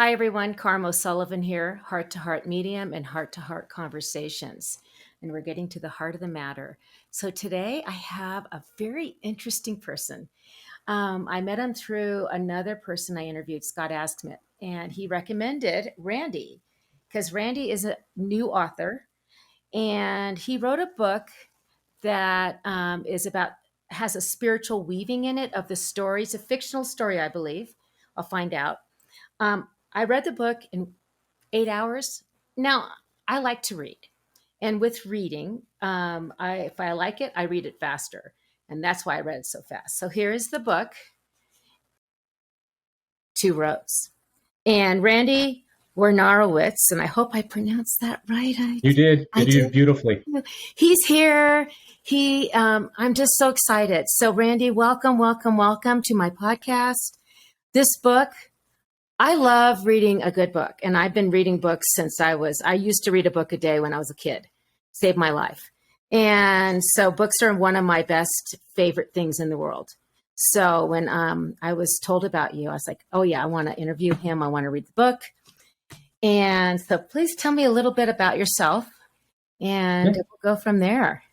Hi, everyone. Carm O'Sullivan here, Heart to Heart Medium and Heart to Heart Conversations. And we're getting to the heart of the matter. So today I have a very interesting person. I met him through another person I interviewed, Scott Askmit, and he recommended Randy because Randy is a new author and he wrote a book that has a spiritual weaving in it of the stories, a fictional story, I believe. I'll find out. I read the book in 8 hours. Now, I like to read. And with reading, if I like it, I read it faster. And that's why I read it so fast. So here is the book, Two Roads. And Randy Wojnarowicz, and I hope I pronounced that right. You did. You did beautifully. He's here. I'm just so excited. So Randy, welcome to my podcast. This book, I love reading a good book, and I've been reading books since I used to read a book a day when I was a kid. Saved my life. And so books are one of my best favorite things in the world. So when I was told about you, I was like, oh yeah, I want to interview him. I want to read the book. And so please tell me a little bit about yourself, and we'll go from there.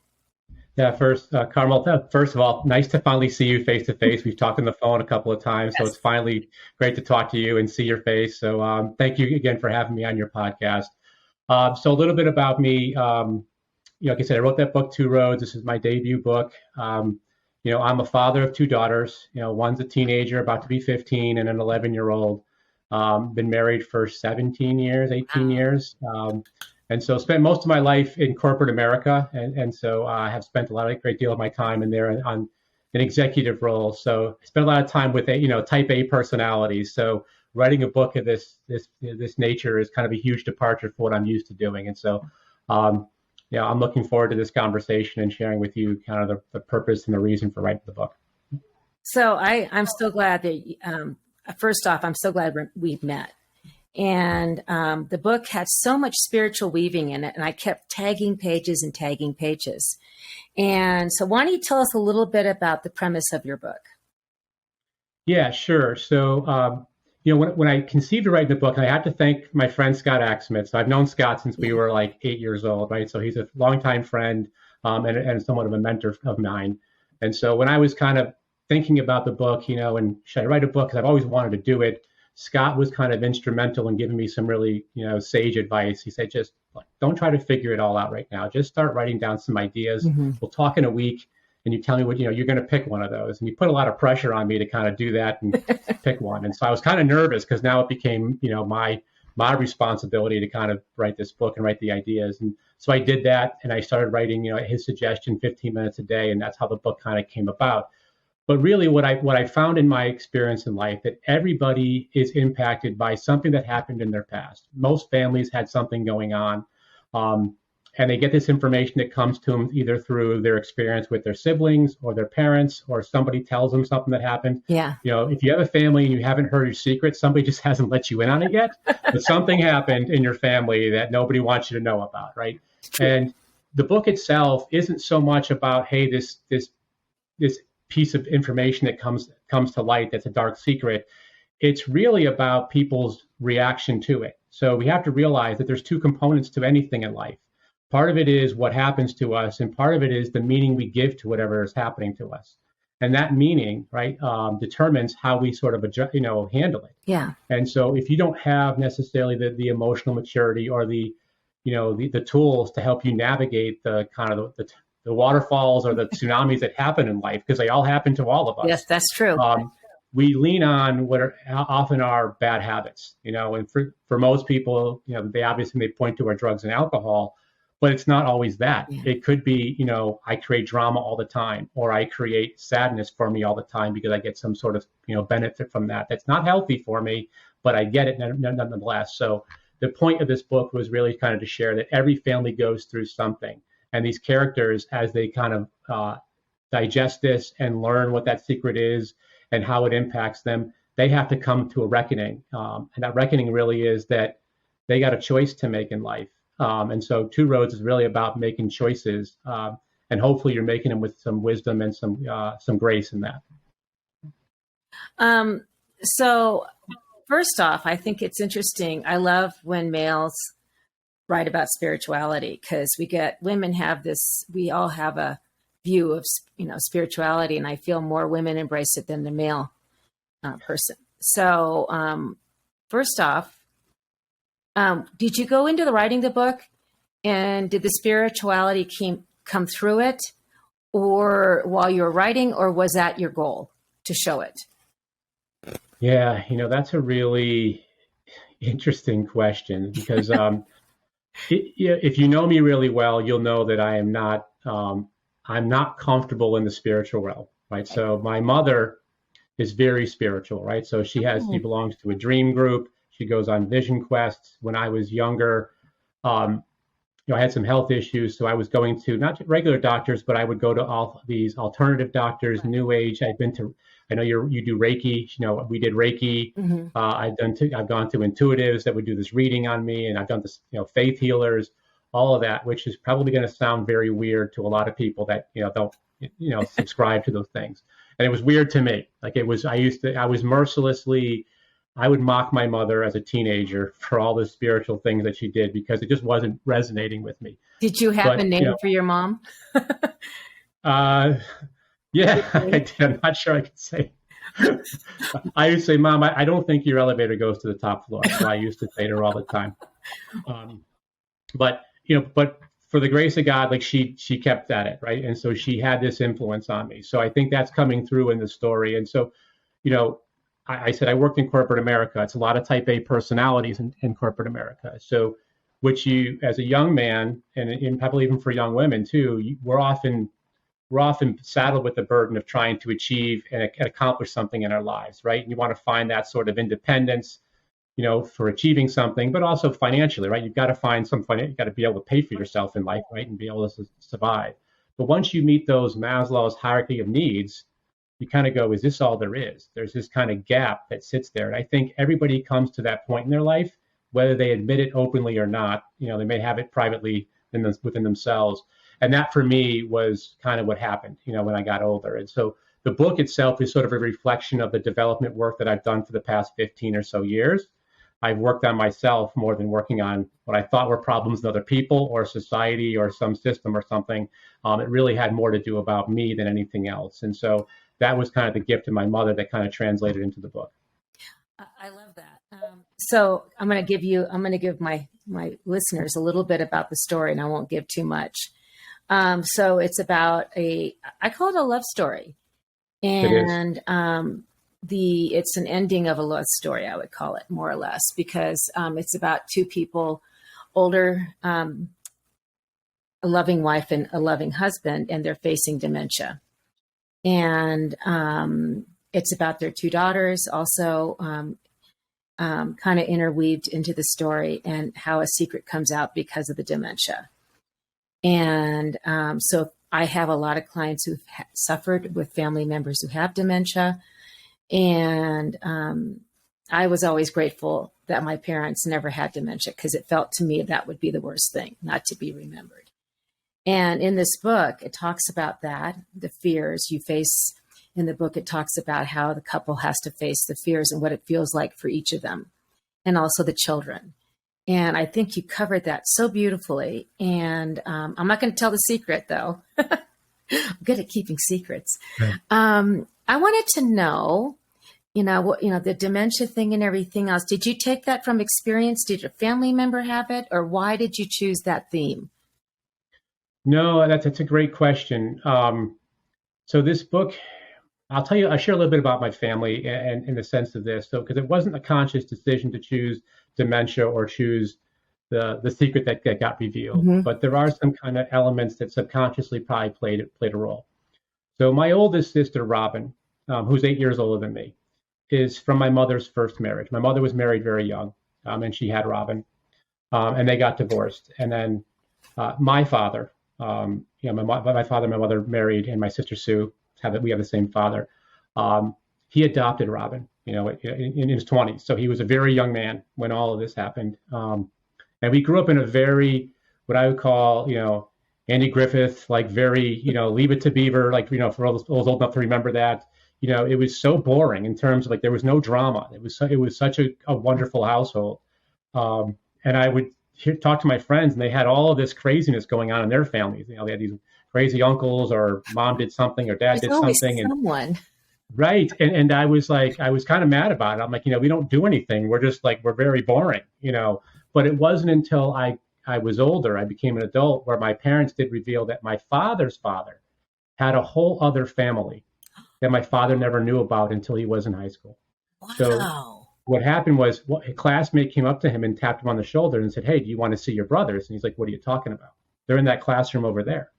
Yeah, first, Carmel, first of all, nice to finally see you face to face. We've talked on the phone a couple of times, so it's finally great to talk to you and see your face. So thank you again for having me on your podcast. So a little bit about me. Like I said, I wrote that book, Two Roads. This is my debut book. I'm a father of two daughters. One's a teenager, about to be 15, and an 11-year-old. Been married for 18 years. And so spent most of my life in corporate America. And so I have spent a great deal of my time in there on an executive role. So I spent a lot of time with, type A personalities. So writing a book of this nature is kind of a huge departure for what I'm used to doing. And so, I'm looking forward to this conversation and sharing with you kind of the purpose and the reason for writing the book. So I'm so glad that, first off, I'm so glad we've met. And the book had so much spiritual weaving in it, and I kept tagging pages. And so why don't you tell us a little bit about the premise of your book? Yeah, sure. So, when I conceived of writing the book, I have to thank my friend Scott Askmit. So I've known Scott since we were like 8 years old, right? So he's a longtime friend and somewhat of a mentor of mine. And so when I was kind of thinking about the book, and should I write a book? Because I've always wanted to do it. Scott was kind of instrumental in giving me some really, sage advice. He said, just don't try to figure it all out right now. Just start writing down some ideas. Mm-hmm. We'll talk in a week and you tell me what, you're going to pick one of those. And you put a lot of pressure on me to kind of do that and pick one. And so I was kind of nervous because now it became, my responsibility to kind of write this book and write the ideas. And so I did that, and I started writing, at his suggestion, 15 minutes a day. And that's how the book kind of came about. But really what I found in my experience in life, that everybody is impacted by something that happened in their past. Most families had something going on, and they get this information that comes to them either through their experience with their siblings or their parents, or somebody tells them something that happened. Yeah. If you have a family and you haven't heard your secret, somebody just hasn't let you in on it yet. But something happened in your family that nobody wants you to know about, right? And the book itself isn't so much about, hey, this piece of information that comes to light that's a dark secret. It's really about people's reaction to it. So we have to realize that there's two components to anything in life. Part of it is what happens to us, and part of it is the meaning we give to whatever is happening to us. And that meaning, right, determines how we sort of handle it. Yeah. And so if you don't have necessarily the emotional maturity or the tools to help you navigate the kind of the waterfalls or the tsunamis that happen in life, because they all happen to all of us. Yes, that's true. We lean on what often are bad habits, and for most people, they point to our drugs and alcohol, but it's not always that. Yeah. It could be, I create drama all the time, or I create sadness for me all the time because I get some sort of, benefit from that. That's not healthy for me, but I get it nonetheless. So the point of this book was really kind of to share that every family goes through something. And these characters, as they kind of digest this and learn what that secret is and how it impacts them, they have to come to a reckoning. And that reckoning really is that they got a choice to make in life. And so Two Roads is really about making choices. And hopefully you're making them with some wisdom and some grace in that. So first off, I think it's interesting. I love when males write about spirituality because women have this, we all have a view of, spirituality, and I feel more women embrace it than the male person. So, first off, did you go into the writing the book, and did the spirituality come through it, or while you were writing, or was that your goal to show it? Yeah, that's a really interesting question because if you know me really well, you'll know that I'm not comfortable in the spiritual realm, right? So my mother is very spiritual, right? So she belongs to a dream group. She goes on vision quests. When I was younger, I had some health issues, so I was going to not regular doctors, but I would go to all these alternative doctors, New Age. I know you do Reiki. We did Reiki. Mm-hmm. I've gone to intuitives that would do this reading on me, and I've done this, faith healers, all of that, which is probably going to sound very weird to a lot of people that don't subscribe to those things. And it was weird to me. Like it was, I would mock my mother as a teenager for all the spiritual things that she did because it just wasn't resonating with me. Did you have a name for your mom? Yeah, I did. I'm not sure I could say. I used to say, Mom, I don't think your elevator goes to the top floor. So I used to say to her all the time. But for the grace of God, like she kept at it, right? And so she had this influence on me. So I think that's coming through in the story. And so, I said I worked in corporate America. It's a lot of type A personalities in corporate America. So, as a young man, and probably even for young women too, we're often saddled with the burden of trying to achieve and accomplish something in our lives, right? And you want to find that sort of independence, for achieving something, but also financially, right? You've got to find you've got to be able to pay for yourself in life, right? And be able to survive. But once you meet those Maslow's hierarchy of needs, you kind of go, is this all there is? There's this kind of gap that sits there. And I think everybody comes to that point in their life, whether they admit it openly or not. They may have it privately within themselves. And that for me was kind of what happened, when I got older. And so the book itself is sort of a reflection of the development work that I've done for the past 15 or so years. I've worked on myself more than working on what I thought were problems in other people or society or some system or something. It really had more to do about me than anything else. And so that was kind of the gift of my mother that kind of translated into the book. I love that. So I'm going to give my listeners a little bit about the story, and I won't give too much. So it's about I call it a love story, and it's an ending of a love story, I would call it, more or less, because it's about two people, older, a loving wife and a loving husband, and they're facing dementia. And it's about their two daughters also kind of interweaved into the story, and how a secret comes out because of the dementia. And so I have a lot of clients who've suffered with family members who have dementia. And I was always grateful that my parents never had dementia, because it felt to me that would be the worst thing, not to be remembered. And in this book, it talks about that, the fears you face. In the book, it talks about how the couple has to face the fears and what it feels like for each of them, and also the children. And I think you covered that so beautifully. And I'm not going to tell the secret, though. I'm good at keeping secrets. Right. I wanted to know, the dementia thing and everything else. Did you take that from experience? Did a family member have it? Or why did you choose that theme? No, that's a great question. So this book, I'll share a little bit about my family and in the sense of this. So, because it wasn't a conscious decision to choose dementia or choose the secret that got revealed, Mm-hmm. but there are some kind of elements that subconsciously probably played a role. So my oldest sister, Robin, who's 8 years older than me, is from my mother's first marriage. My mother was married very young, and she had Robin, and they got divorced. And then my father, my father and my mother married, and my sister Sue, we have the same father. He adopted Robin, in his 20s. So he was a very young man when all of this happened. And we grew up in a very, what I would call, Andy Griffith, like very, Leave It to Beaver, like, for those old enough to remember that, it was so boring in terms of like there was no drama. It was such a wonderful household. And I would talk to my friends, and they had all of this craziness going on in their families. They had these crazy uncles, or mom did something, or dad There's did always something, and someone. right. And I was like, I was kind of mad about it. I'm like, we don't do anything. We're just like, we're very boring. But it wasn't until I was older, I became an adult, where my parents did reveal that my father's father had a whole other family that my father never knew about until he was in high school. So Wow. what happened was, a classmate came up to him and tapped him on the shoulder and said, "Hey, do you want to see your brothers?" And he's like, "What are you talking about? They're in that classroom over there."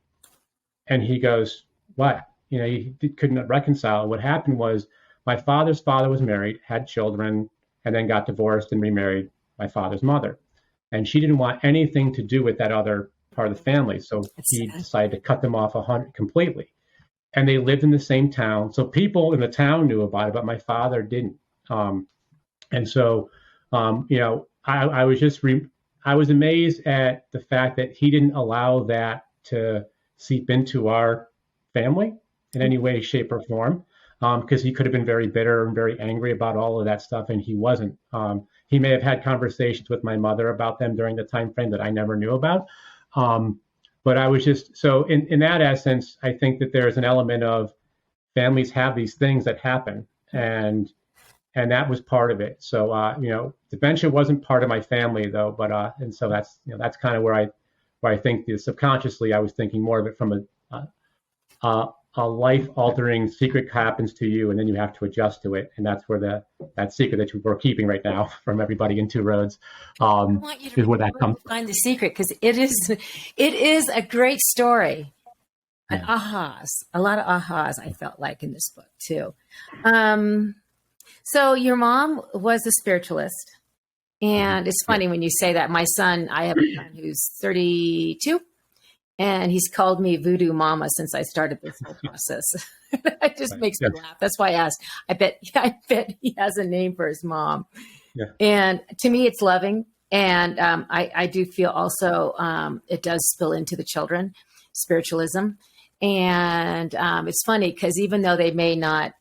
And he goes, "What?" He couldn't reconcile. What happened was, my father's father was married, had children, and then got divorced and remarried my father's mother. And she didn't want anything to do with that other part of the family. So That's he sad. decided to cut them off completely. And they lived in the same town. So people in the town knew about it, but my father didn't. And so, I was I was amazed at the fact that he didn't allow that to seep into our family in any way, shape, or form, because he could have been very bitter and very angry about all of that stuff, and he wasn't. He may have had conversations with my mother about them during the time frame that I never knew about. Um, but I was just so in that essence, I think that there's an element of families have these things that happen, and that was part of it. So dementia wasn't part of my family though, but and so that's kind of where I think that subconsciously I was thinking more of it from a life altering secret happens to you, and then you have to adjust to it, and that's where that secret that we're keeping right now from everybody in Two Roads I want you to is read where the that book comes to from. find the secret, because it is a great story. An Yeah. ahas, a lot of ahas I felt like in this book too. Um, so your mom was a spiritualist, Mhm. and it's Yeah. funny when you say that. My son, I have a son who's 32, and he's called me Voodoo Mama since I started this whole process. It just Right. makes me Yes. laugh. That's why I asked. I bet he has a name for his mom. Yeah. And to me, it's loving. And I do feel also it does spill into the children, spiritualism. And it's funny because even though they may not,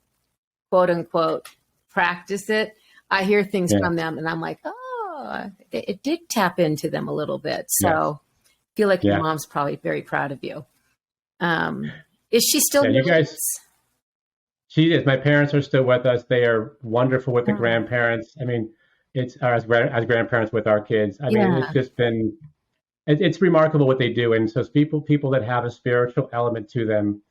quote unquote, practice it, I hear things Yeah. from them and I'm like, oh, it did tap into them a little bit. Yes. So I feel like your Yeah. mom's probably very proud of you. Is she still Yeah. here You with guys. us? She is. My parents are still with us. They are wonderful with the Oh, grandparents. I mean, it's as grandparents with our kids. I mean, it's yeah. just been it's remarkable what they do. And so people that have a spiritual element to them,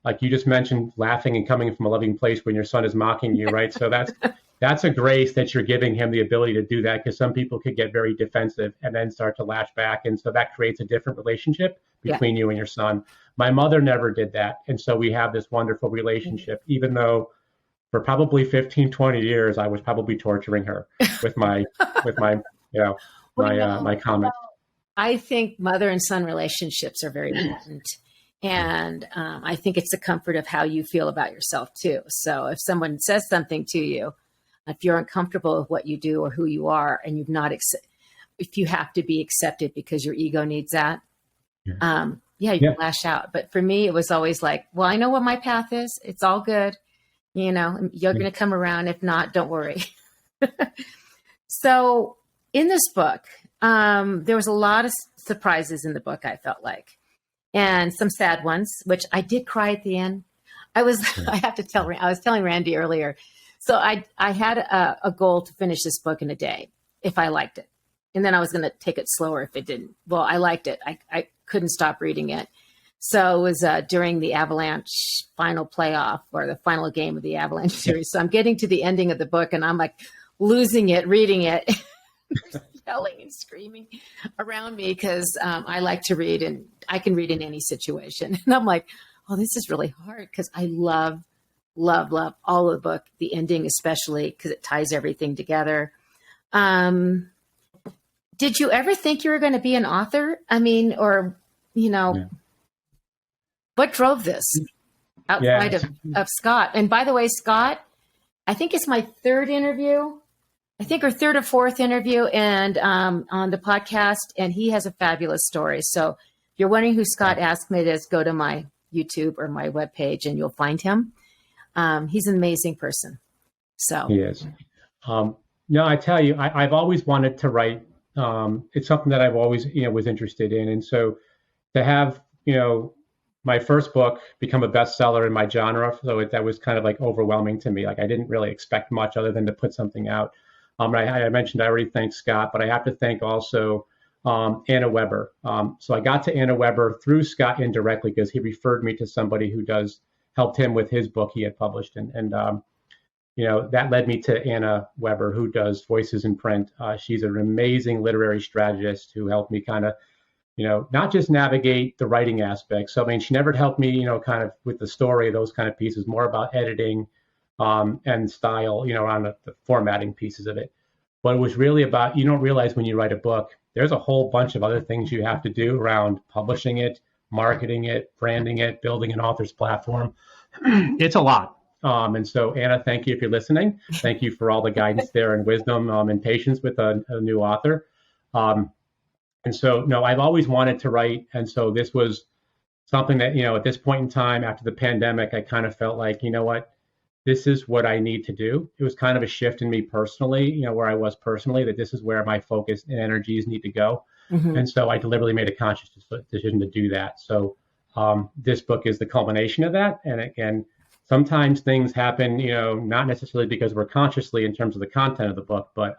like you just mentioned, laughing and coming from a loving place when your son is mocking you, right? So that's a grace that you're giving him the ability to do that, because some people could get very defensive and then start to lash back, and so that creates a different relationship Yeah. between you and your son. My mother never did that, and so we have this wonderful relationship, even though for probably 15, 20 years I was probably torturing her with my you know Well, my comments. I think mother and son relationships are very important. And I think it's the comfort of how you feel about yourself, too. So if someone says something to you, if you're uncomfortable with what you do or who you are, and if you have to be accepted because your ego needs that, Yeah. yeah, you Yeah. can lash out. But for me, it was always like, well, I know what my path is. It's all good. You're going to come around. If not, don't worry. So in this book, there was a lot of surprises in the book, I felt like, and some sad ones, which I did cry at the end. Yeah. I have to tell, I was telling Randy earlier. So I had a goal to finish this book in a day if I liked it. And then I was going to take it slower if it didn't. Well, I liked it. I couldn't stop reading it. So it was during the Avalanche final playoff, or the final game of the Avalanche Yeah. series. So I'm getting to the ending of the book and I'm like losing it, reading it, yelling and screaming around me because I like to read and I can read in any situation. And I'm like, oh, this is really hard because I love, love, love all of the book, the ending especially because it ties everything together. Did you ever think you were going to be an author? I mean, or, Yeah. what drove this Yeah. outside of Scott? And by the way, Scott, I think it's my third interview. I think, or third or fourth interview, and on the podcast, and he has a fabulous story. So if you're wondering who Scott Askmed is, go to my YouTube or my webpage, and you'll find him. He's an amazing person. So, He is. No, I tell you, I've always wanted to write. It's something that I've always, was interested in. And so to have, my first book become a bestseller in my genre, so that was kind of like overwhelming to me. Like I didn't really expect much other than to put something out. I mentioned I already thanked Scott, but I have to thank also Anna Weber. So I got to Anna Weber through Scott indirectly because he referred me to somebody who helped him with his book he had published, and that led me to Anna Weber, who does voices in print. She's an amazing literary strategist who helped me kind of, not just navigate the writing aspects. So, I mean, she never helped me, kind of with the story, those kind of pieces, more about editing and style, on the formatting pieces of it. But it was really about, you don't realize when you write a book, there's a whole bunch of other things you have to do around publishing it, marketing it, branding it, building an author's platform. It's a lot. And so, Anna, thank you if you're listening. Thank you for all the guidance there and wisdom and patience with a new author. And so, no, I've always wanted to write. And so this was something that, at this point in time after the pandemic, I kind of felt like, you know what, this is what I need to do. It was kind of a shift in me personally, where I was personally, that this is where my focus and energies need to go. Mm-hmm. And so I deliberately made a conscious decision to do that. So this book is the culmination of that. And again, sometimes things happen, not necessarily because we're consciously in terms of the content of the book, but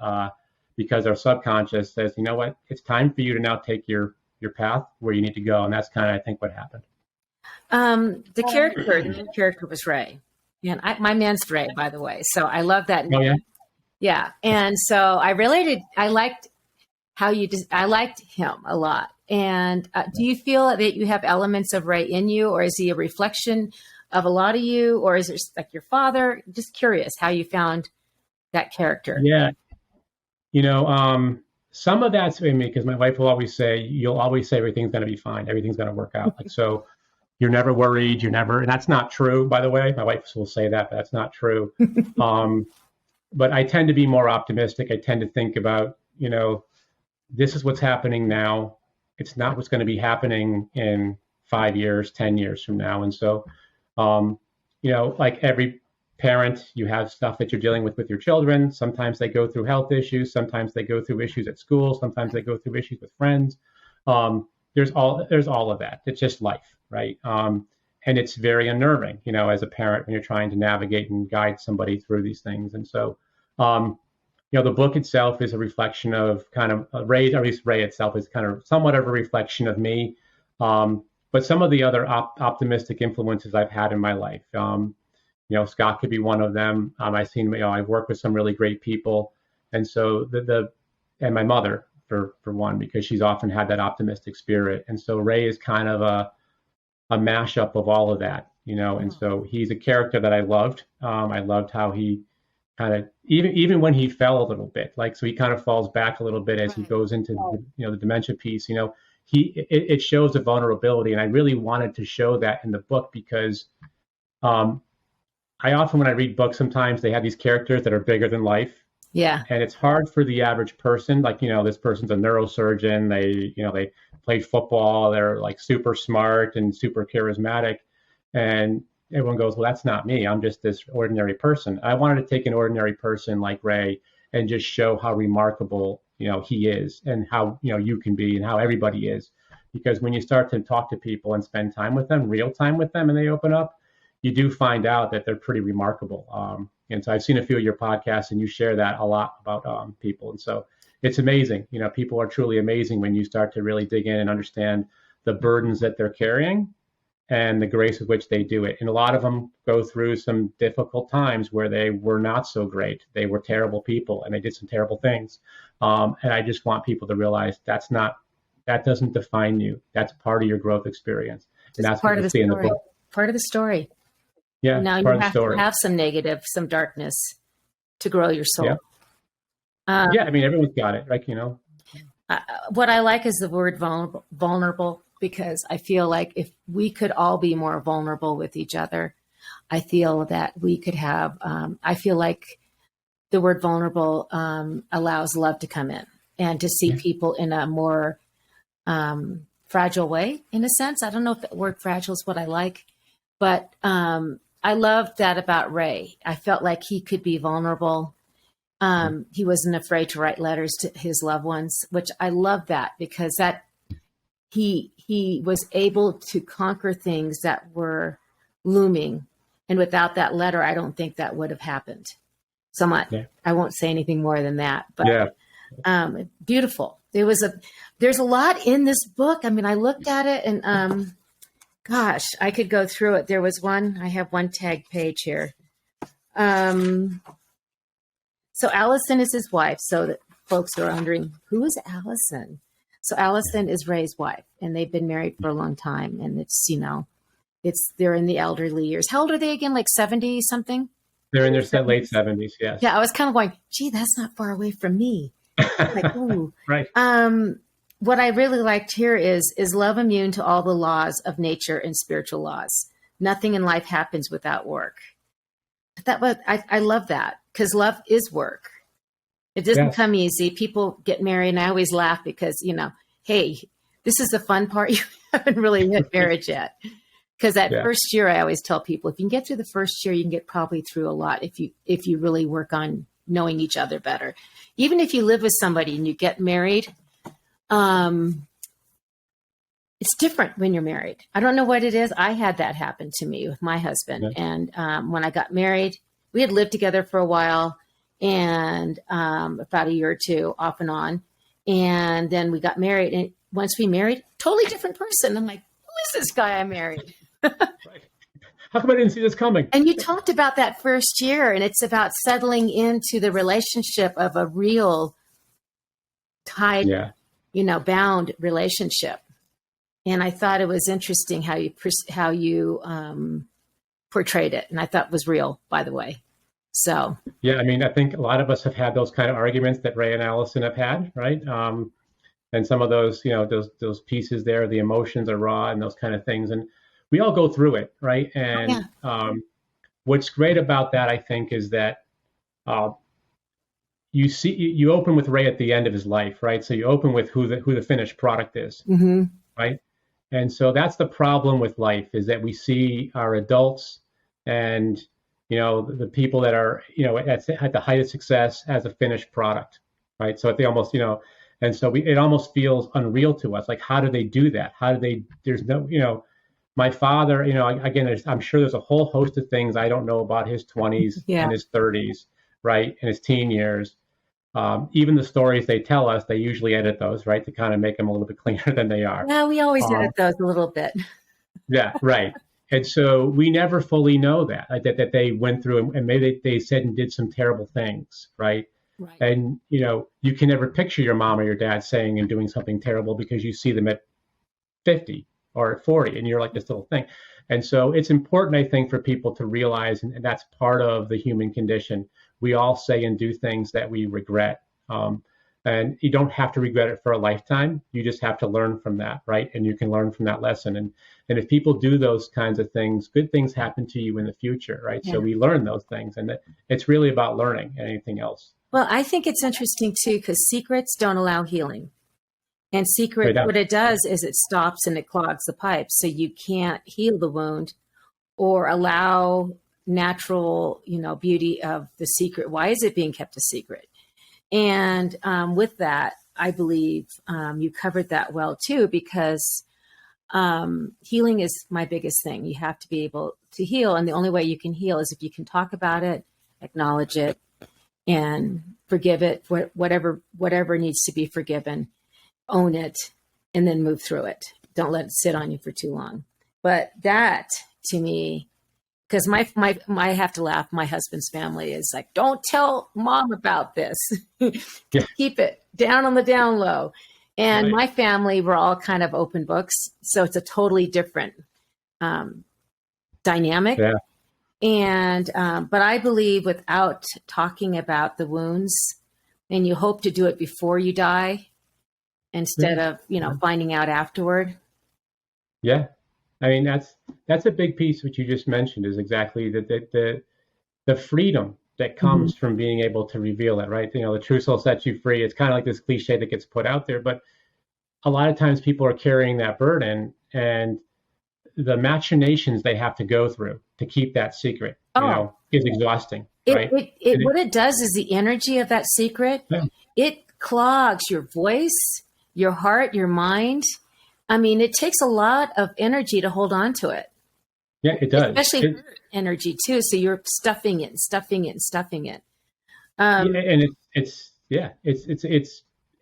because our subconscious says, you know what, it's time for you to now take your path where you need to go. And that's kind of, I think, what happened. The main character was Ray. And my man's Ray, by the way. So I love that name. Oh, yeah? Yeah. And so I liked I liked him a lot. And do you feel that you have elements of Ray in you, or is he a reflection of a lot of you, or is it like your father? Just curious how you found that character. Yeah. Some of that's in me because my wife will always say, you'll always say everything's going to be fine. Everything's going to work out. Like, so you're never worried. And that's not true, by the way. My wife will say that, but that's not true. But I tend to be more optimistic. I tend to think about, this is what's happening now. It's not what's going to be happening in 5 years, 10 years from now. And so, like every parent, you have stuff that you're dealing with your children. Sometimes they go through health issues. Sometimes they go through issues at school. Sometimes they go through issues with friends. There's all of that. It's just life, right? And it's very unnerving, as a parent when you're trying to navigate and guide somebody through these things. And so, the book itself is a reflection of kind of Ray, at least Ray itself is kind of somewhat of a reflection of me. But some of the other optimistic influences I've had in my life, Scott could be one of them. I've worked with some really great people. And so and my mother for one, because she's often had that optimistic spirit. And so Ray is kind of a mashup of all of that, and so he's a character that I loved. I loved how he kind of, even when he fell a little bit, so he kind of falls back a little bit as he goes into the dementia piece, it shows the vulnerability. And I really wanted to show that in the book because I often, when I read books, sometimes they have these characters that are bigger than life. Yeah. And it's hard for the average person, this person's a neurosurgeon, they played football, they're like super smart and super charismatic. And everyone goes, well, that's not me. I'm just this ordinary person. I wanted to take an ordinary person like Ray and just show how remarkable, he is, and how, you can be, and how everybody is. Because when you start to talk to people and spend time with them, real time with them, and they open up, you do find out that they're pretty remarkable. And so I've seen a few of your podcasts, and you share that a lot about people. And so it's amazing. People are truly amazing when you start to really dig in and understand the burdens that they're carrying and the grace with which they do it. And a lot of them go through some difficult times where they were not so great. They were terrible people, and they did some terrible things. And I just want people to realize that doesn't define you. That's part of your growth experience. And that's part what of you see in the book. Part of the story. Yeah. Now you have to have some negative, some darkness to grow your soul. Yeah. I mean, everyone's got it, right? What I like is the word vulnerable, because I feel like if we could all be more vulnerable with each other, I feel that we could have, I feel like the word vulnerable allows love to come in and to see people in a more fragile way, in a sense. I don't know if the word fragile is what I like, but I loved that about Ray. I felt like he could be vulnerable. He wasn't afraid to write letters to his loved ones, which I love that because that he was able to conquer things that were looming. And without that letter, I don't think that would have happened. So I won't say anything more than that, but beautiful. There's a lot in this book. I mean, I looked at it and, gosh, I could go through it. I have one tag page here. So Allison is his wife. So that folks are wondering, who is Allison? So Allison is Ray's wife, and they've been married for a long time. And it's, they're in the elderly years. How old are they again? Like 70 something? They're in their late 70s. Yes. Yeah. I was kind of going, gee, that's not far away from me. Like, ooh. Right. What I really liked here is love immune to all the laws of nature and spiritual laws. Nothing in life happens without work. I love that because love is work. It doesn't come easy. People get married, and I always laugh because, hey, this is the fun part. You haven't really hit marriage yet. Because that first year, I always tell people, if you can get through the first year, you can get probably through a lot if you really work on knowing each other better. Even if you live with somebody and you get married, it's different when you're married. I don't know what it is. I had that happen to me with my husband. And when I got married, we had lived together for a while and about a year or two off and on. And then we got married. And once we married, totally different person. I'm like, who is this guy I married? Right. How come I didn't see this coming? And you talked about that first year, and it's about settling into the relationship of a real tied, bound relationship. And I thought it was interesting how you portrayed it, and I thought it was real, by the way. So yeah, I mean, I think a lot of us have had those kind of arguments that Ray and Allison have had, right? And some of those, those pieces there, the emotions are raw and those kind of things, and we all go through it, right? And what's great about that, I think, is that you open with Ray at the end of his life, right? So you open with who the finished product is, right? And so that's the problem with life, is that we see our adults and the people that are at the height of success as a finished product, right? So they almost and so it almost feels unreal to us. Like, how do they do that? There's no, my father, again, I'm sure there's a whole host of things I don't know about his 20s and his 30s, right? And his teen years. Even the stories they tell us, they usually edit those, right? To kind of make them a little bit cleaner than they are. Yeah, we always edit those a little bit. Yeah, right. And so we never fully know that they went through and maybe they said and did some terrible things, right? Right. And, you can never picture your mom or your dad saying and doing something terrible because you see them at 50 or at 40 and you're like this little thing. And so it's important, I think, for people to realize, and that's part of the human condition. We all say and do things that we regret. And you don't have to regret it for a lifetime. You just have to learn from that, right? And you can learn from that lesson. And if people do those kinds of things, good things happen to you in the future, right? Yeah. So we learn those things. And it's really about learning and anything else. Well, I think it's interesting, too, because secrets don't allow healing. And what it does is it stops and it clogs the pipes. So you can't heal the wound or allow natural, beauty of the secret. Why is it being kept a secret? And with that, I believe you covered that well, too, because healing is my biggest thing. You have to be able to heal. And the only way you can heal is if you can talk about it, acknowledge it, and forgive it, whatever needs to be forgiven, own it, and then move through it. Don't let it sit on you for too long. But that, to me, because I have to laugh. My husband's family is like, don't tell mom about this. Keep it down on the down low. And my family, we're all kind of open books. So it's a totally different dynamic. Yeah. And, but I believe without talking about the wounds, and you hope to do it before you die instead of, finding out afterward. Yeah. I mean, that's a big piece, which you just mentioned, is exactly the freedom that comes from being able to reveal it, right? The truth will set you free. It's kind of like this cliche that gets put out there, but a lot of times people are carrying that burden, and the machinations they have to go through to keep that secret, Oh, is exhausting, it, right? it, it, And what it does is the energy of that secret, yeah, it clogs your voice, your heart, your mind. I mean, it takes a lot of energy to hold on to it, yeah, it does. especially hurt energy too. So you're stuffing it and stuffing it and stuffing it. Yeah, Um, and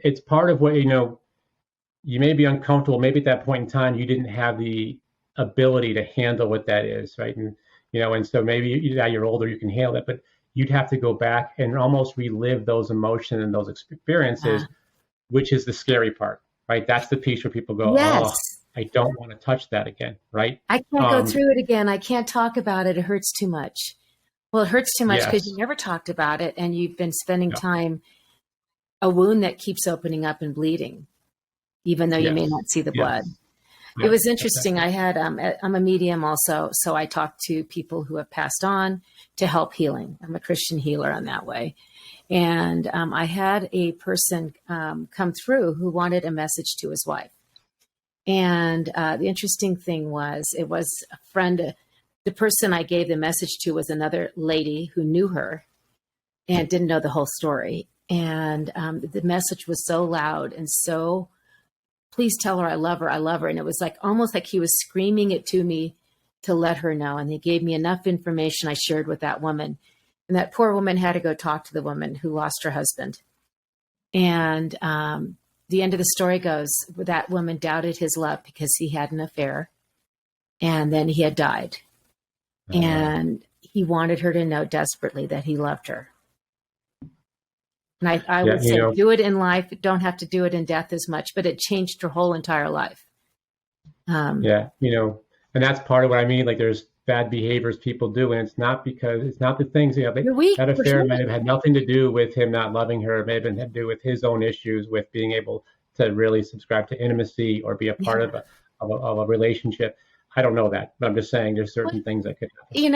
it's part of what you may be uncomfortable. Maybe at that point in time, you didn't have the ability to handle what that is, right? And so maybe now you're older, you can handle it, but you'd have to go back and almost relive those emotions and those uh, experiences, which is the scary part, right? That's the piece where people go, yes, oh, I don't want to touch that again, right? I can't go Um, through it again. I can't talk about it. It hurts too much. Well, it hurts too much because you yes, never talked about it and you've been spending yeah, time, a wound that keeps opening up and bleeding, even though you may yes, not see the blood. yes, It yeah, was interesting. I'm a medium also, so I talk to people who have passed on to help healing. I'm a Christian healer in that way. And I had a person come through who wanted a message to his wife. And the interesting thing was, it was a friend. The person I gave the message to was another lady who knew her and didn't know the whole story. And the message was so loud and so, please tell her I love her, I love her. And it was like almost like he was screaming it to me to let her know. And he gave me enough information I shared with that woman. And that poor woman had to go talk to the woman who lost her husband. And the end of the story goes, that woman doubted his love because he had an affair and then he had died. wow. And he wanted her to know desperately that he loved her. And I Yeah, would say, do it in life. Don't have to do it in death as much, but it changed her whole entire life. Um, yeah, and that's part of what I mean. Like, there's bad behaviors people do, and it's not the things, you're weak. that For affair sure. may have had nothing to do with him not loving her. It may have been had to do with his own issues with being able to really subscribe to intimacy or be a part Yeah. of a relationship. I don't know that, but I'm just saying there's certain things that could happen.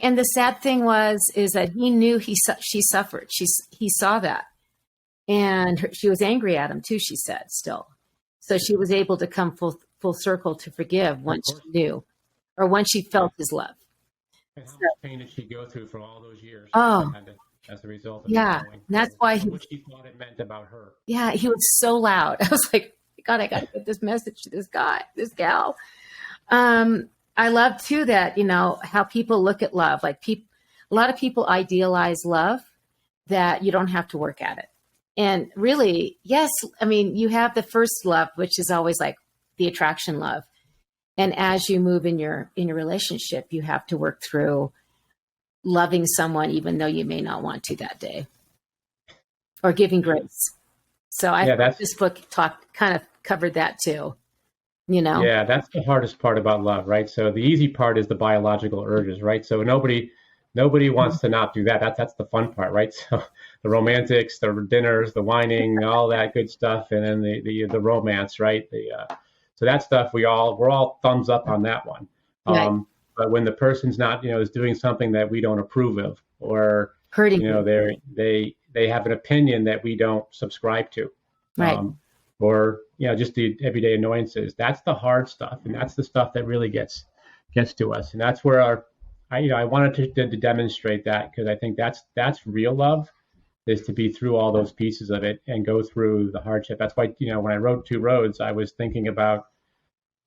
And the sad thing is that he knew she suffered. He saw that, and she was angry at him too. She said still, so she was able to come full circle to forgive Of once course. she knew, or once she Yeah. felt his love. And how So, much pain did she go through for all those years oh as a result of not yeah, knowing, and that's why he what she thought it meant about her? yeah, he was so loud. I was like, God, I got to get this message to this guy, this gal. I love too that, how people look at love. Like a lot of people idealize love, that you don't have to work at it. And really, yes, I mean, you have the first love, which is always like the attraction love. And as you move in your relationship, you have to work through loving someone, even though you may not want to that day, or giving grace. So I Yeah, thought this book kind of covered that too, you know? Yeah, that's the hardest part about love, right? So the easy part is the biological urges, right? So nobody wants to not do that. That's the fun part, right? So the romantics, the dinners, the whining, all that good stuff, and then the romance, right? So that stuff we're all thumbs up on that one. Right. But when the person's not, is doing something that we don't approve of, or Hurting you. they have an opinion that we don't subscribe to, Right. or just the everyday annoyances. That's the hard stuff, and that's the stuff that really gets to us. And that's where I wanted to demonstrate that, because I think that's real love, is to be through all those pieces of it and go through the hardship. That's why when I wrote Two Roads, I was thinking about,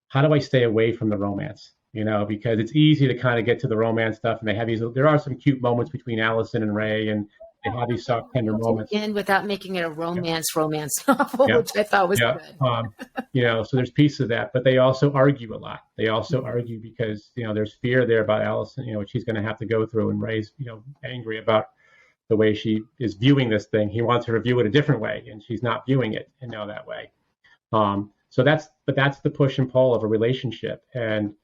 how do I stay away from the romance? Because it's easy to kind of get to the romance stuff, and there are some cute moments between Allison and Ray, and they have these soft, tender moments. In without making it a romance novel, Yeah, which I thought was yeah. good. So there's pieces of that, but they also argue a lot. They also argue because, there's fear there about Allison, what she's going to have to go through, and Ray's, angry about the way she is viewing this thing. He wants her to view it a different way, and she's not viewing it, that way. That's the push and pull of a relationship. And,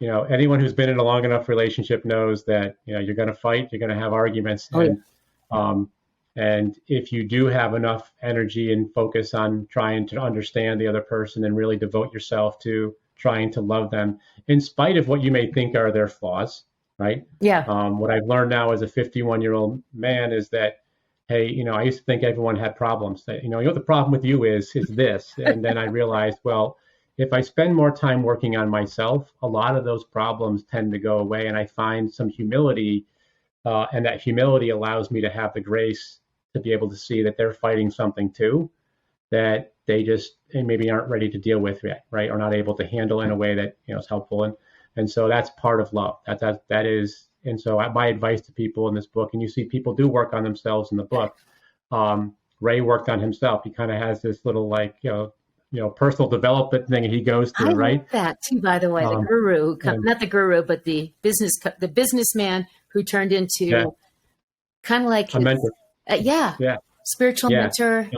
anyone who's been in a long enough relationship knows that, you're going to fight, you're going to have arguments. Oh, yeah. And if you do have enough energy and focus on trying to understand the other person and really devote yourself to trying to love them, in spite of what you may think are their flaws, right? Yeah. What I've learned now as a 51-year-old man is that, hey, I used to think everyone had problems. That, the problem with you is this. And then I realized, well, if I spend more time working on myself, a lot of those problems tend to go away, and I find some humility, and that humility allows me to have the grace to be able to see that they're fighting something too, that they just maybe aren't ready to deal with yet, right? Or not able to handle in a way that is helpful. And so that's part of love. That is. And so my advice to people in this book, and you see people do work on themselves in the book. Ray worked on himself. He kind of has this little personal development thing he goes I through, right? like that too, by the way, the guru, not the guru, but the businessman who turned into kind of like a mentor. Yeah, spiritual mentor.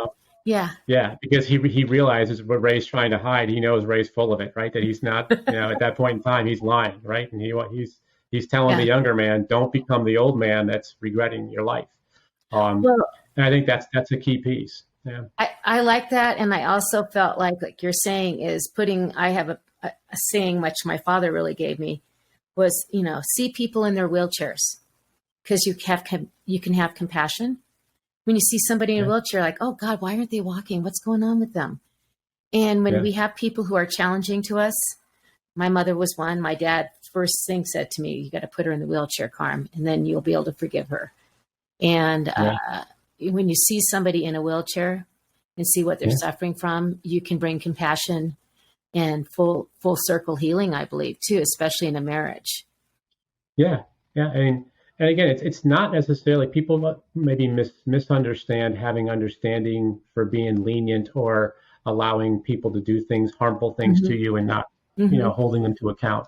Yeah. Yeah, because he realizes what Ray's trying to hide. He knows Ray's full of it, right? That he's not, at that point in time, he's lying, right? And he's telling the younger man, don't become the old man that's regretting your life. And I think that's a key piece. Yeah. I like that. And I also felt like you're saying is I have a saying, which my father really gave me, was, see people in their wheelchairs, because you can have compassion. When you see somebody in a wheelchair, like, oh God, why aren't they walking? What's going on with them? And when we have people who are challenging to us, my mother was one. My dad first thing said to me, you got to put her in the wheelchair, Carm, and then you'll be able to forgive her. And when you see somebody in a wheelchair and see what they're suffering from, you can bring compassion and full circle healing, I believe, too, especially in a marriage. Yeah. And again, it's not necessarily, people maybe misunderstand having understanding for being lenient or allowing people to do harmful things to you and not, holding them to account.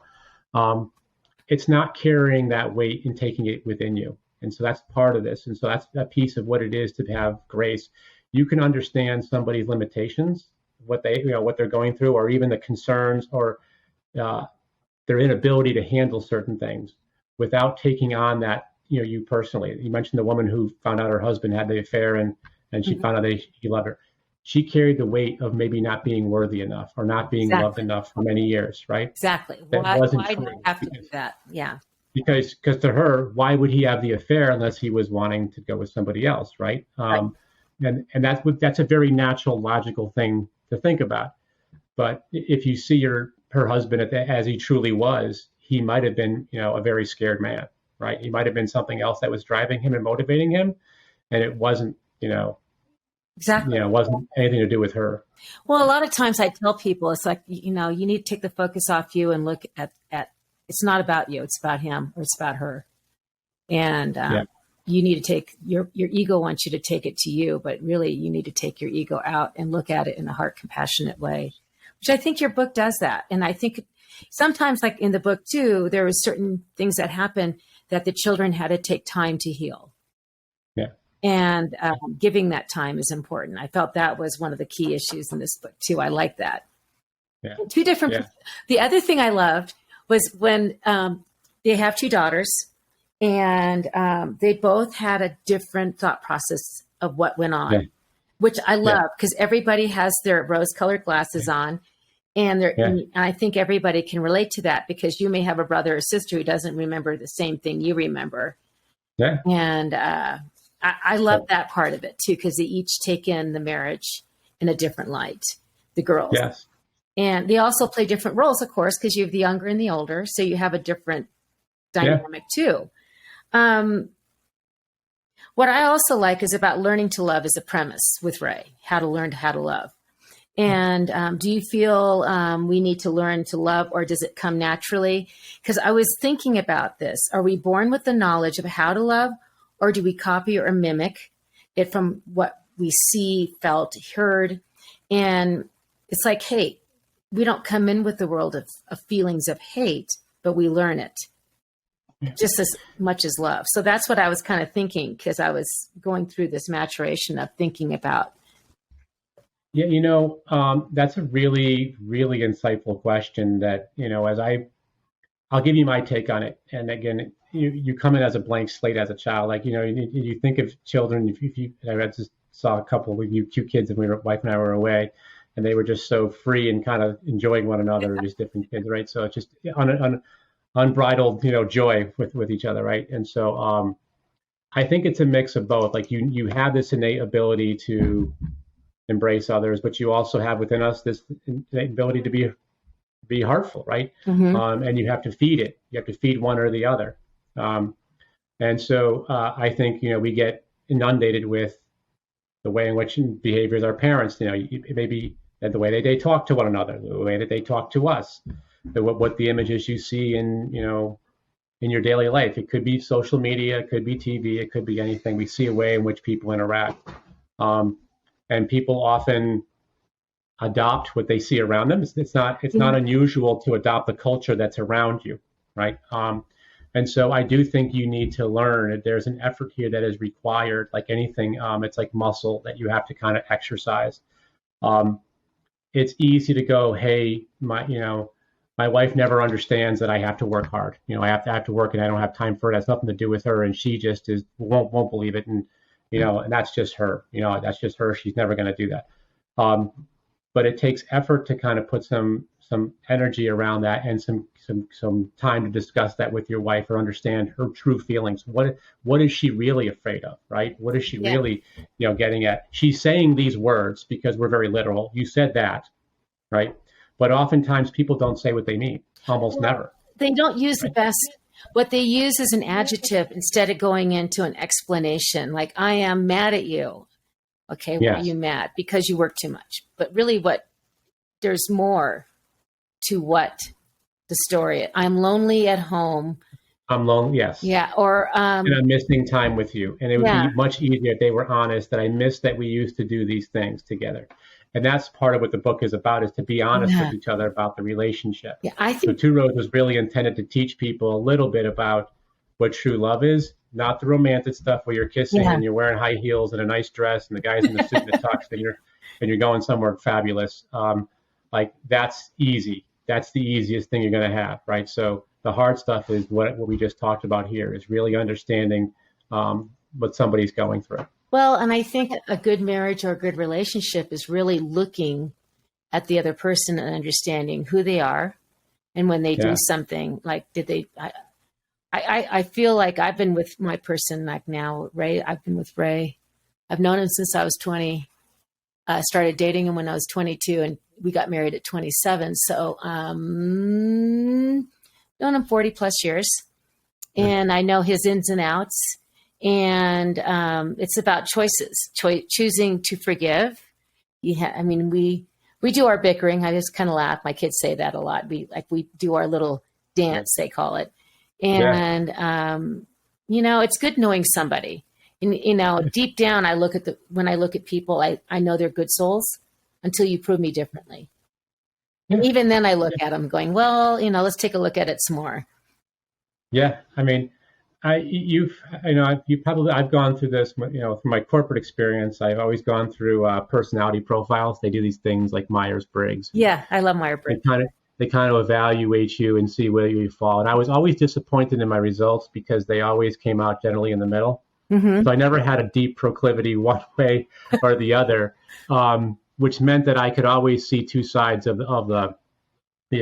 It's not carrying that weight and taking it within you. And so that's part of this. And so that's a piece of what it is to have grace. You can understand somebody's limitations, what they're going through, or even the concerns or their inability to handle certain things, without taking on that, you personally. You mentioned the woman who found out her husband had the affair and she found out that he loved her. She carried the weight of maybe not being worthy enough or not being loved enough for many years, right? Exactly. Why do you have to do that? Yeah. Because to her, why would he have the affair unless he was wanting to go with somebody else, right? And that's a very natural, logical thing to think about. But if you see her husband as he truly was, he might have been, a very scared man, right? He might have been something else that was driving him and motivating him, and it wasn't, exactly, wasn't anything to do with her. Well, a lot of times I tell people, it's like, you need to take the focus off you and look at it's not about you, it's about him or it's about her, and you need to take your ego wants you to take it to you, but really you need to take your ego out and look at it in a heart compassionate way, which I think your book does that. And I think sometimes, like in the book too, there was certain things that happened that the children had to take time to heal. Yeah. And giving that time is important. I felt that was one of the key issues in this book too. I like that. Yeah. Two different. Yeah. The other thing I loved was when they have two daughters, and they both had a different thought process of what went on, which I love, because everybody has their rose-colored glasses on. And I think everybody can relate to that, because you may have a brother or sister who doesn't remember the same thing you remember. Yeah. And I love that part of it too, because they each take in the marriage in a different light, the girls. Yes. And they also play different roles, of course, because you have the younger and the older. So you have a different dynamic too. What I also like is about learning to love as a premise with Ray, how to learn how to love. And do you feel we need to learn to love, or does it come naturally? Because I was thinking about this. Are we born with the knowledge of how to love, or do we copy or mimic it from what we see, felt, heard? And it's like hate. We don't come in with the world of feelings of hate, but we learn it just as much as love. So that's what I was kind of thinking, because I was going through this maturation of thinking about. Yeah, that's a really, really insightful question that, as I'll give you my take on it. And again, you come in as a blank slate as a child. Like, you think of children, I just saw a couple of you, two kids, and wife and I were away, and they were just so free and kind of enjoying one another, just different kids, right? So it's just unbridled, joy with each other, right? And so I think it's a mix of both. Like you have this innate ability to embrace others, but you also have within us this innate ability to be be hurtful, right? Hmm. And you have to feed it. You have to feed one or the other. Um, and so I think, we get inundated with the way in which behaviors our parents, maybe the way that they talk to one another, the way that they talk to us, what the images you see in your daily life. It could be social media, it could be TV, it could be anything. We see a way in which people interact. Um, and people often adopt what they see around them. It's not unusual to adopt the culture that's around you, right? And so I do think you need to learn that there's an effort here that is required, like anything. It's like muscle that you have to kind of exercise. Um, it's easy to go, hey, my wife never understands that I have to work hard. I have to work, and I don't have time for it. It has nothing to do with her, and she just won't believe it, and and that's just her. That's just her. She's never going to do that. Um, but it takes effort to kind of put some energy around that, and some time to discuss that with your wife, or understand her true feelings. What is she really afraid of, right? What is she Yeah. really getting at? She's saying these words because we're very literal. You said that, right? But oftentimes people don't say what they mean. Almost Well, never. they don't use the Right? best. What they use is an adjective instead of going into an explanation, like, I am mad at you. Okay, why are Yes. you mad? Because you work too much. But really, there's more to what the story. I'm lonely at home. I'm lonely. Yes. Yeah, or And I'm missing time with you. And it would yeah, be much easier if they were honest that I miss that we used to do these things together. And that's part of what the book is about, is to be honest yeah, with each other about the relationship. yeah. I So think Two Roads was really intended to teach people a little bit about what true love is, not the romantic stuff where you're kissing yeah. and you're wearing high heels and a nice dress and the guy's in the suit and the tux and you're going somewhere fabulous. Like that's easy. That's the easiest thing you're going to have, right? So the hard stuff is what we just talked about here, is really understanding what somebody's going through. Well, and I think a good marriage or a good relationship is really looking at the other person and understanding who they are, and when they do Yeah. something, like, did they? I feel like I've been with my person, like now, Ray. I've been with Ray. I've known him since I was 20. I started dating him when I was 22, and we got married at 27. So, known him 40 plus years, Yeah. and I know his ins and outs. And it's about choices, choosing to forgive. I mean, we do our bickering. I just kind of laugh. My kids say that a lot. We do our little dance, they call it. Yeah. And it's good knowing somebody. And deep down, when I look at people, I know they're good souls until you prove me differently. And Yeah. even then, I look at them going, well, let's take a look at it some more. Yeah. I mean, I've gone through this, from my corporate experience. I've always gone through personality profiles. They do these things like Myers-Briggs. Yeah, I love They Meyer-Briggs. kind of evaluate you and see where you fall. And I was always disappointed in my results because they always came out generally in the middle. Mm-hmm. So I never had a deep proclivity one way or the other, which meant that I could always see two sides of the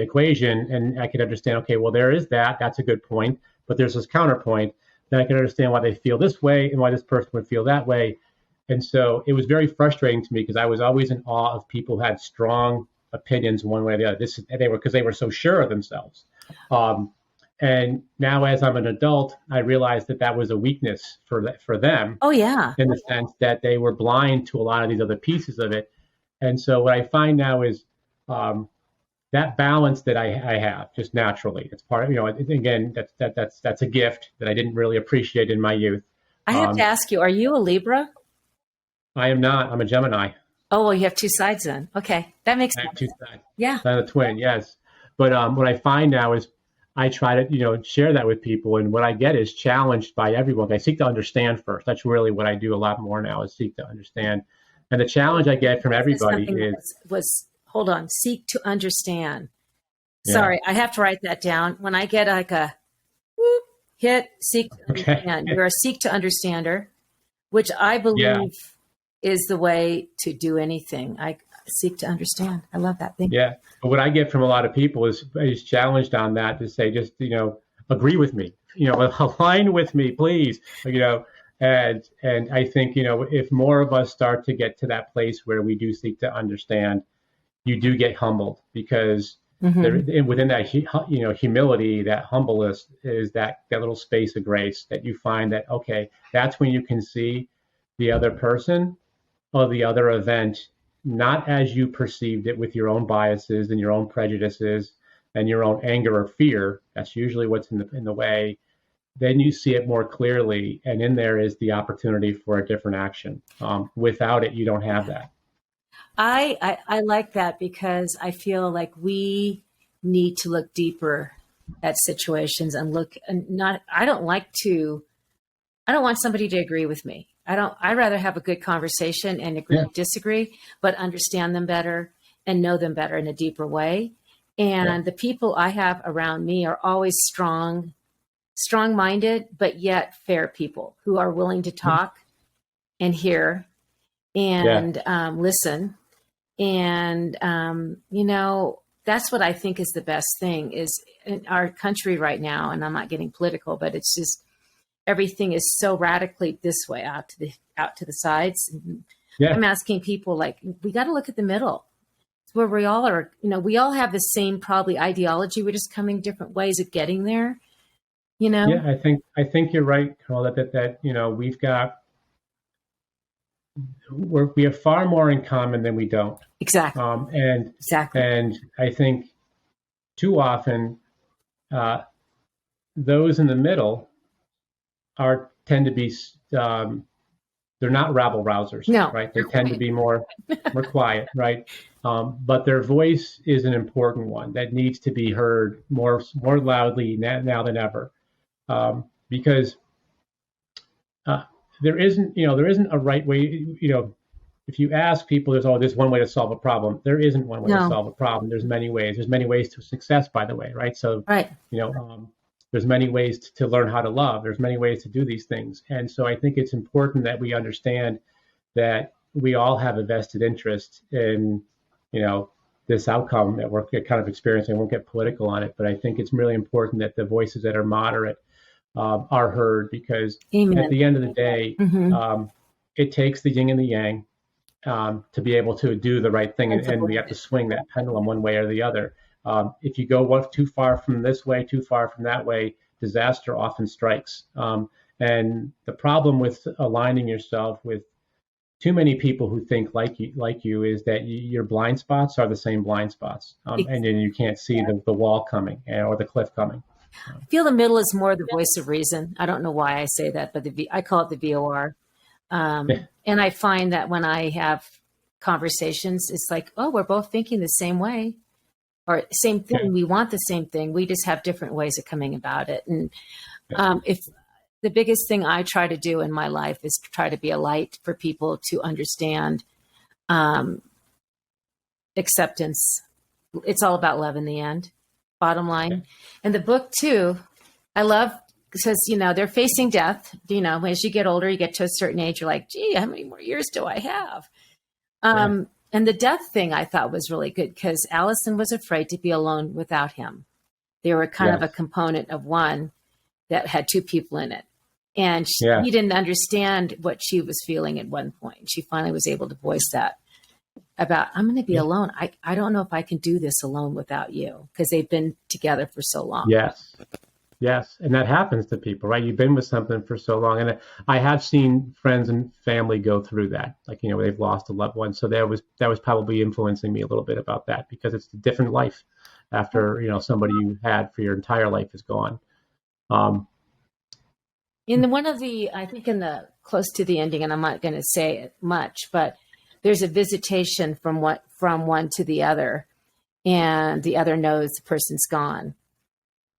equation, and I could understand, okay, well, there is that. That's a good point. But there's this counterpoint. Then I can understand why they feel this way and why this person would feel that way. And so it was very frustrating to me because I was always in awe of people who had strong opinions one way or the other. Because they were so sure of themselves. And now, as I'm an adult, I realized that was a weakness for them, Oh, yeah. in the sense that they were blind to a lot of these other pieces of it. And so what I find now is that balance that I have just naturally. It's part of, again, that's a gift that I didn't really appreciate in my youth. I have to Um, ask you, are you a Libra? I am not. I'm a Gemini. Oh, well, you have two sides then. Okay. That makes I have sense. two sides. Yeah. I'm a twin, yes. But what I find now is I try to, share that with people, and what I get is challenged by everyone. I seek to understand first. That's really what I do a lot more now, is seek to understand. And the challenge I get from everybody Something is, was hold on, seek to understand. yeah, Sorry, I have to write that down. When I get like a whoop, hit, seek to okay, understand. You're a seek to understander, which I yeah, believe is the way to do anything. I seek to understand. I love that thing. yeah. But what I get from a lot of people is challenged on that, to say, just, agree with me, align with me, please, and I think, if more of us start to get to that place where we do seek to understand, you do get humbled, because There, Hmm. and within that, humility, that humbleness is that little space of grace that you find that, okay, that's when you can see the other person or the other event, not as you perceived it with your own biases and your own prejudices and your own anger or fear. That's usually what's in the way. Then you see it more clearly, and in there is the opportunity for a different action. Without it, you don't have that. I like that because I feel like we need to look deeper at situations and look and not. I don't want somebody to agree with me. I'd rather have a good conversation and agree Yeah, to disagree, but understand them better and know them better in a deeper way. yeah, And the people I have around me are always strong minded, but yet fair people who are willing to talk and hear yeah, and listen. And, that's what I think is the best thing is in our country right now. And I'm not getting political, but it's just everything is so radically this way out to the sides. And yeah, I'm asking people like, we got to look at the middle. It's where we all are, we all have the same probably ideology. We're just coming different ways of getting there, you know? yeah. I think you're right, Carl. That we have far more in common than we don't. Exactly. Um, and Exactly. and I think too often uh, those in the middle are tend to be they're not rabble rousers, No, right? They you're tend to right. be more quiet, right? But their voice is an important one that needs to be heard more loudly now than ever, because uh, there isn't a right way. If you ask people, there's one way to solve a problem. There isn't one way to No, solve a problem. There's many ways. There's many ways to success, by the way, right? So, right. you know, um, there's many ways to learn how to love. There's many ways to do these things, and so I think it's important that we understand that we all have a vested interest in, you know, this outcome that we're kind of experiencing. I won't get political on it, but I think it's really important that the voices that are moderate are heard because at Amen. the end of the day, Mm-hmm. it takes the yin and the yang to be able to do the right thing, and we have to Principle. swing that pendulum one way or the other. If you go too far from this way, too far from that way, disaster often strikes. And the problem with aligning yourself with too many people who think like you is that your blind spots are the same blind spots, and then you can't see the wall coming or the cliff coming. I feel the middle is more the voice of reason. I don't know why I say that, but I call it the VOR. Yeah, And I find that when I have conversations, it's like, oh, we're both thinking the same way or same yeah, thing. We want the same thing. We just have different ways of coming about it. And yeah, if the biggest thing I try to do in my life is to try to be a light for people to understand um, acceptance. It's all about love in the end, bottom yeah, line. And the book too, I love because they're facing death. As you get older, you get to a certain age, you're like, gee, how many more years do I have? yeah, And the death thing I thought was really good because Allison was afraid to be alone without him. They were kind of a yes, component of one that had two people in it. And yeah. he didn't understand what she was feeling at one point. She finally was able to voice that about, I'm going to be Yeah. alone. I don't know if I can do this alone without you because they've been together for so long. Yes. Yes, and that happens to people, right? You've been with something for so long, and I have seen friends and family go through that, like they've lost a loved one. So that was probably influencing me a little bit about that because it's a different life after somebody you had for your entire life is gone. Um, In one of the, I think in the close to the ending, and I'm not going to say it much, but there's a visitation from one to the other, and the other knows the person's gone,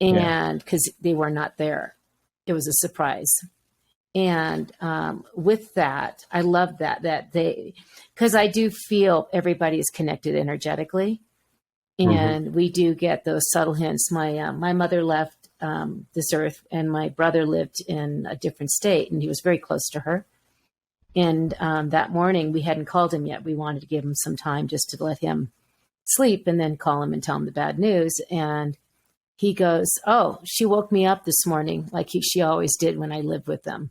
yeah, and because they were not there, it was a surprise. And with that, I love that because I do feel everybody is connected energetically, hmm, and we do get those subtle hints. My mother left this earth, and my brother lived in a different state, and he was very close to her. And that morning, we hadn't called him yet. We wanted to give him some time just to let him sleep, and then call him and tell him the bad news. And he goes, "Oh, she woke me up this morning, like she always did when I lived with them."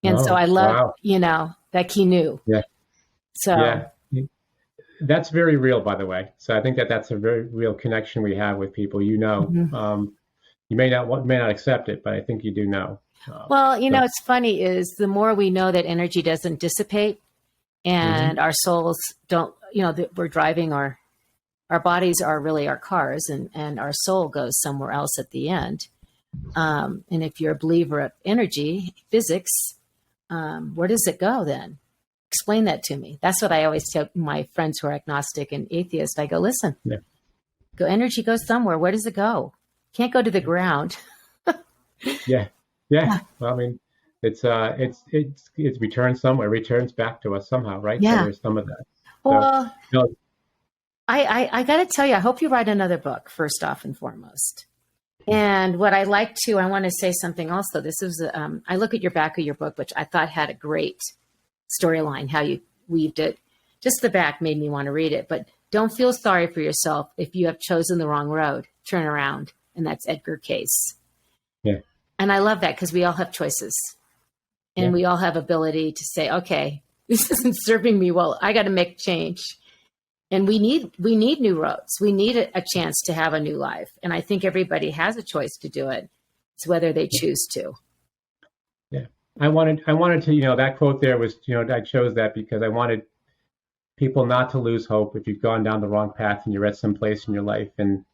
And so I oh love, wow, like he knew. yeah, So yeah. That's very real, by the way. So I think that that's a very real connection we have with people. Mhm. You may not accept it, but I think you do know. Well, So it's funny is the more we know that energy doesn't dissipate and mhm. our souls don't, that we're driving our bodies are really our cars, and our soul goes somewhere else at the end. And if you're a believer of energy, physics, where does it go then? Explain that to me. That's what I always tell my friends who are agnostic and atheist. I go, listen, Yeah, go energy goes somewhere. Where does it go? Can't go to the ground. yeah, yeah. Yeah. Well, I mean, it's returns somewhere, returns back to us somehow, right? So Yeah. there's some of that. So Well, no, I got to tell you, I hope you write another book, first off and foremost. And what I like to, I want to say something also. This is, I look at your back of your book, which I thought had a great storyline, how you weaved it. Just the back made me want to read it. But don't feel sorry for yourself if you have chosen the wrong road. Turn around. And that's Edgar Case. yeah, And I love that because we all have choices and yeah, we all have ability to say, okay, this isn't serving me well. I got to make change. And we need new roads. We need a chance to have a new life. And I think everybody has a choice to do it. It's whether they choose to. yeah. I wanted to, that quote there was, I chose that because I wanted people not to lose hope if you've gone down the wrong path and you're at some place in your life and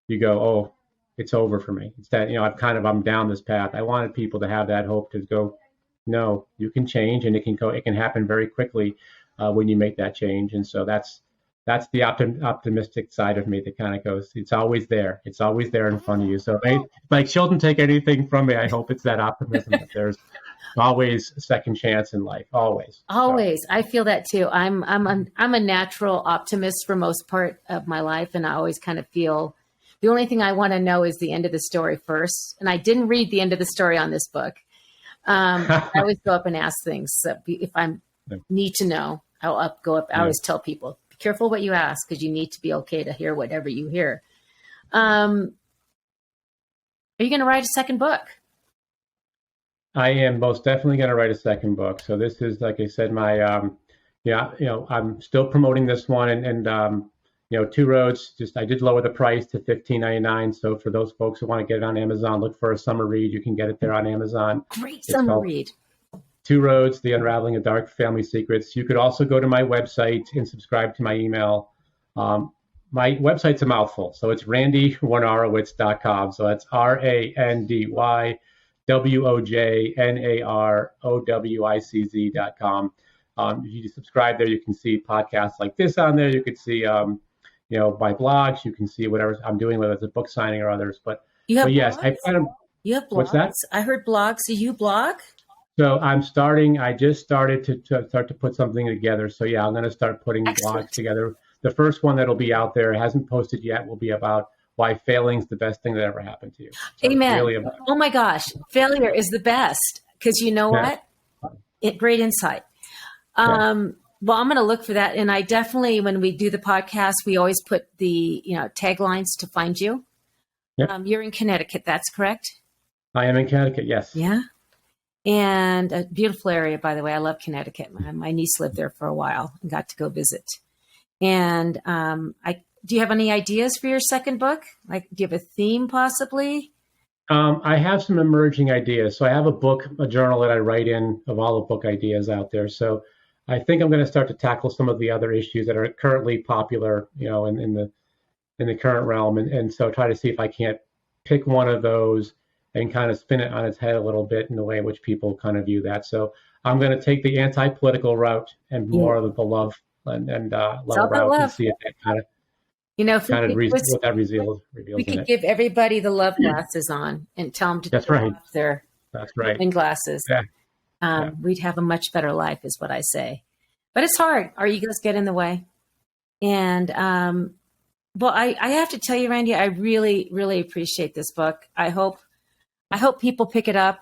you go, oh, it's over for me. It's that, I'm down this path. I wanted people to have that hope to go, no, you can change, and it can happen very quickly when you make that change. And so that's the optimistic side of me that kind of goes, it's always there. It's always there in front of you. So if my children take anything from me, I hope it's that optimism that there's always a second chance in life, always. Always. I feel that too. I'm a natural optimist for most part of my life. And I always kind of feel the only thing I want to know is the end of the story first. And I didn't read the end of the story on this book. I always go up and ask things. So if I need to know, I'll go up. I always tell people, be careful what you ask because you need to be okay to hear whatever you hear. Are you going to write a second book? I am most definitely going to write a second book. So this is, like I said, my, I'm still promoting this one, and Two Roads. I did lower the price to $15.99. So for those folks who want to get it on Amazon, look for a summer read. You can get it there on Amazon. Great summer read. Two Roads: The Unraveling of Dark Family Secrets. You could also go to my website and subscribe to my email. My website's a mouthful, so it's randywojnarowicz.com. So that's RANDYWOJNAROWICZ.com. If you subscribe there, you can see podcasts like this on there. You could see, my blogs. You can see whatever I'm doing, whether it's a book signing or others. But yes, blogs? You have blogs? What's that? I heard blogs. Do you blog? So I just started to put something together. So yeah, I'm going to start putting blogs together. The first one that'll be out there, hasn't posted yet, will be about why failing is the best thing that ever happened to you. So Amen. Really oh my gosh, failure is the best because you know what? Great insight. Well, I'm going to look for that, and I definitely, when we do the podcast, we always put the taglines to find you. Yep. You're in Connecticut, that's correct? I am in Connecticut, yes. Yeah. And a beautiful area, by the way. I love Connecticut. My niece lived there for a while and got to go visit. And do you have any ideas for your second book? Like, do you have a theme possibly? I have some emerging ideas. So I have a journal that I write in of all the book ideas out there. So I think I'm going to start to tackle some of the other issues that are currently popular, in the current realm. And so try to see if I can't pick one of those and kind of spin it on its head a little bit in the way in which people kind of view that. So I'm going to take the anti-political route and more of the love and love route and see if that kind of what that reveals we could give everybody the love glasses on and tell them to take off their glasses. Yeah. We'd have a much better life, is what I say. But it's hard. Our egos get in the way. And well, I have to tell you, Randy, I really, really appreciate this book. I hope people pick it up.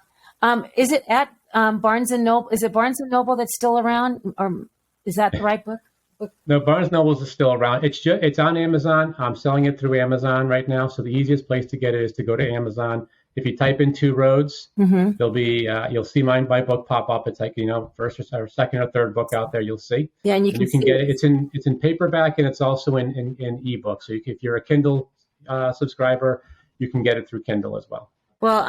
Is it at Barnes and Noble? Is it Barnes and Noble that's still around, or is that the right book? No, Barnes Nobles is still around. It's on Amazon. I'm selling it through Amazon right now. So the easiest place to get it is to go to Amazon if you type in Two Roads, Mm-hmm. there'll be you'll see my book pop up. It's like, first or second or third book out there. You'll see, Yeah, and you and can you can see. get it. It's in paperback, and it's also in ebook. So if you're a Kindle subscriber, you can get it through Kindle as well. Well,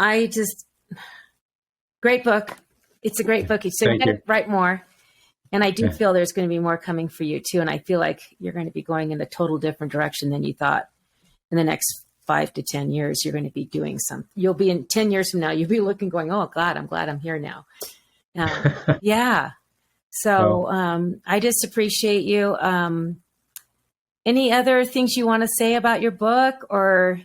great book. It's a great book. So we're Thank going you. to write more. And I do Yeah. feel there's going to be more coming for you too. And I feel like you're going to be going in a total different direction than you thought. In the next 5 to 10 years, you're going to be doing you'll be in 10 years from now, you'll be looking going, oh God, I'm glad I'm here now. Yeah. So I just appreciate you. Any other things you want to say about your book or?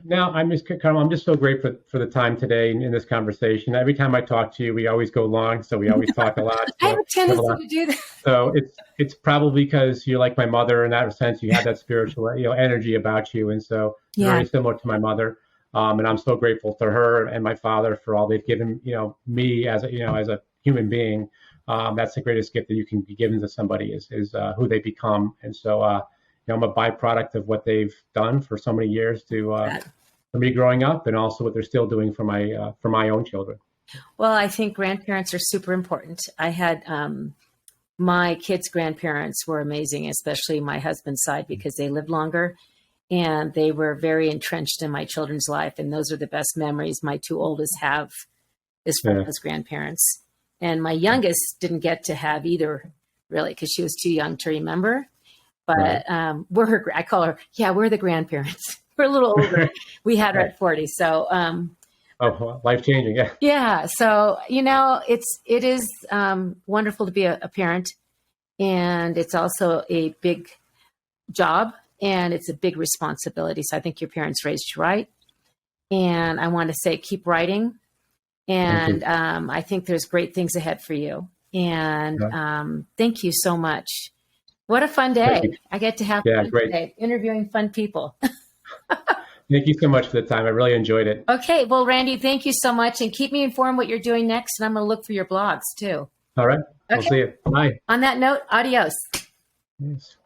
Now, I'm just so grateful for the time today in this conversation. Every time I talk to you, we always go long, so we always talk a lot. I have a tendency lot. to do that. So it's probably because you're like my mother in that sense. You have that spiritual, energy about you, and so very similar to my mother. And I'm so grateful to her and my father for all they've given, me as a human being. That's the greatest gift that you can be given to somebody is who they become. And so, I'm a byproduct of what they've done for so many years for me growing up, and also what they're still doing for my own children. Well, I think grandparents are super important. I had my kids' grandparents were amazing, especially my husband's side, because they lived longer and they were very entrenched in my children's life. And those are the best memories my two oldest have as far as grandparents. And my youngest didn't get to have either, really, because she was too young to remember. But I call her, we're the grandparents. We're a little older. We had her at 40. So, life-changing. Yeah. Yeah. So, it is wonderful to be a parent, and it's also a big job and it's a big responsibility. So I think your parents raised you right. And I want to say, keep writing. And I think there's great things ahead for you. And thank you so much. What a fun day. I get to have fun today, interviewing fun people. Thank you so much for the time. I really enjoyed it. Okay. Well, Randy, thank you so much. And keep me informed what you're doing next. And I'm going to look for your blogs too. All right. Okay. We'll see you. Bye. On that note, adios. Yes.